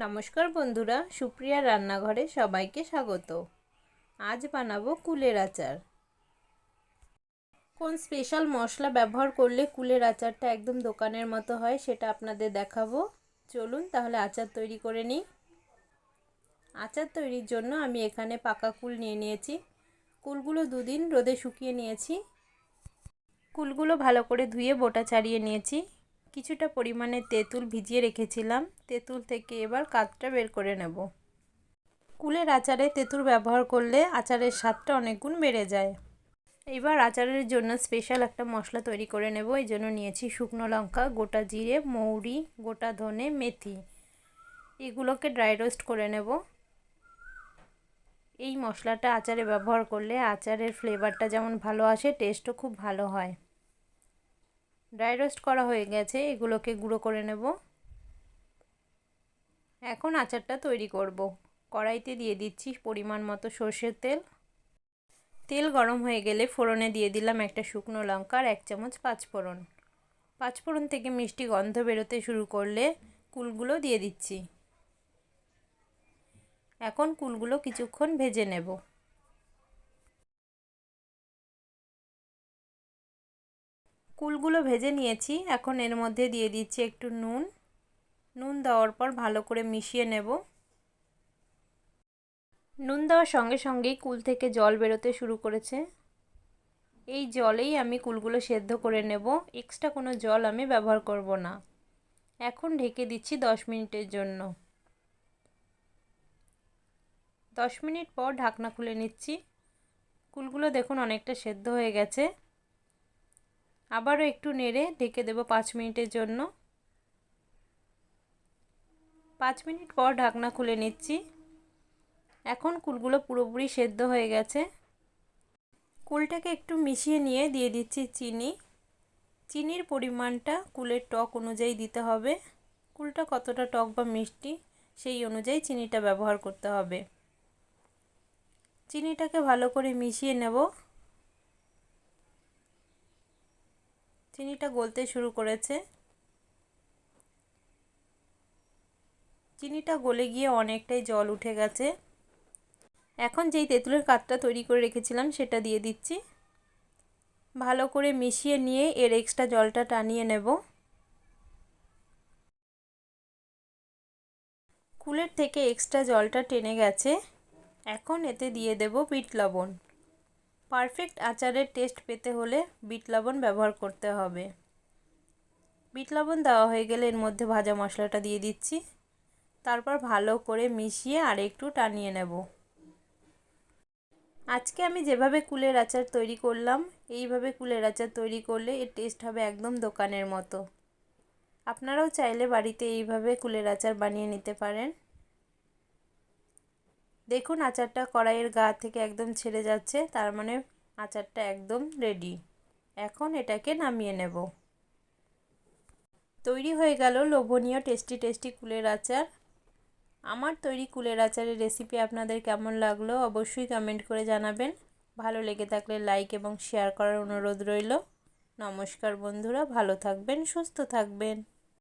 নমস্কার বন্ধুরা, সুপ্রিয়া রান্নাঘরে সবাইকে স্বাগত। আজ বানাবো কুলের আচার। কোন স্পেশাল মশলা ব্যবহার করলে কুলের আচারটা একদম দোকানের মতো হয় সেটা আপনাদের দেখাবো। চলুন তাহলে আচার তৈরি করে নিই। আচার তৈরির জন্য আমি এখানে পাকা কুল নিয়ে নিয়েছি। কুলগুলো দুদিন রোদে শুকিয়ে নিয়েছি। কুলগুলো ভালো করে ধুয়ে বোটা ছাড়িয়ে নিয়েছি। কিছুটা পরিমাণে তেঁতুল ভিজিয়ে রেখেছিলাম। তেঁতুল থেকে এবার কাতটা বের করে নেব। কুলের আচারে তেঁতুল ব্যবহার করলে আচারের স্বাদটা অনেক গুণ বেড়ে যায়। এবার আচারের জন্য স্পেশাল একটা মশলা তৈরি করে নেব। এই জন্য নিয়েছি শুকনো লঙ্কা, গোটা জিরে, মৌরি, গোটা ধনে, মেথি। এগুলোকে ড্রাই রোস্ট করে নেব। এই মশলাটা আচারে ব্যবহার করলে আচারের ফ্লেভারটা যেমন ভালো আসে, টেস্টও খুব ভালো হয়। ড্রাই রোস্ট করা হয়ে গেছে, এগুলোকে গুঁড়ো করে নেব। এখন আচারটা তৈরি করব। কড়াইতে দিয়ে দিচ্ছি পরিমাণ মতো সর্ষের তেল। তেল গরম হয়ে গেলে ফোড়নে দিয়ে দিলাম একটা শুকনো লঙ্কা আর 1 চামচ পাঁচফোড়ন। পাঁচফোড়ন থেকে মিষ্টি গন্ধ বেরোতে শুরু করলে কুলগুলো দিয়ে দিচ্ছি। এখন কুলগুলো কিছুক্ষণ ভেজে নেব। কুলগুলো ভেজে নিয়েছি। এখন এর মধ্যে দিয়ে দিচ্ছি একটু নুন। নুন দেওয়ার পর ভালো করে মিশিয়ে নেব। নুন দেওয়ার সঙ্গে সঙ্গেই কুল থেকে জল বেরোতে শুরু করেছে। এই জলেই আমি কুলগুলো সেদ্ধ করে নেব। এক্সট্রা কোনো জল আমি ব্যবহার করব না। এখন ঢেকে দিচ্ছি 10 মিনিটের জন্য। 10 মিনিট পর ঢাকনা খুলে নিচ্ছি। কুলগুলো দেখুন অনেকটা সেদ্ধ হয়ে গেছে। আবারও একটু নেড়ে ঢেকে দেব 5 মিনিটের জন্য। 5 মিনিট পর ঢাকনা খুলে নিচ্ছি। এখন কুলগুলো পুরোপুরি সেদ্ধ হয়ে গেছে। কুলটাকে একটু মিশিয়ে নিয়ে দিয়ে দিচ্ছি চিনি। চিনির পরিমাণটা কুলের টক অনুযায়ী দিতে হবে। কুলটা কতটা টক বা মিষ্টি সেই অনুযায়ী চিনিটা ব্যবহার করতে হবে। চিনিটাকে ভালো করে মিশিয়ে নেব। চিনিটা গলতে শুরু করেছে। চিনিটা গলে গিয়ে অনেকটাই জল উঠে গেছে। এখন যেই তেঁতুলের কাতটা তৈরি করে রেখেছিলাম সেটা দিয়ে দিচ্ছি। ভালো করে মিশিয়ে নিয়ে এর এক্সট্রা জলটা টানিয়ে নেব। কুলের থেকে এক্সট্রা জলটা টেনে গেছে। এখন এতে দিয়ে দেব বিট লবণ। পারফেক্ট আচারের টেস্ট পেতে হলে বিট লবণ ব্যবহার করতে হবে। বিট লবণ দেওয়া হয়ে গেলে এর মধ্যে ভাজা মশলাটা দিয়ে দিচ্ছি। তারপর ভালো করে মিশিয়ে আর একটু টানিয়ে নেব। আজকে আমি যেভাবে কুলের আচার তৈরি করলাম, এইভাবে কুলের আচার তৈরি করলে এর টেস্ট হবে একদম দোকানের মতো। আপনারাও চাইলে বাড়িতে এইভাবে কুলের আচার বানিয়ে নিতে পারেন। দেখুন আচারটা কড়াইয়ের গা থেকে একদম ছেড়ে যাচ্ছে, তার মানে আচারটা একদম রেডি। এখন এটাকে নামিয়ে নেব। তৈরি হয়ে গেল লোভনীয় টেস্টি কুলের আচার। আমার তৈরি কুলের আচারের রেসিপি আপনাদের কেমন লাগলো অবশ্যই কমেন্ট করে জানাবেন। ভালো লেগে থাকলে লাইক এবং শেয়ার করার অনুরোধ রইল। নমস্কার বন্ধুরা, ভালো থাকবেন, সুস্থ থাকবেন।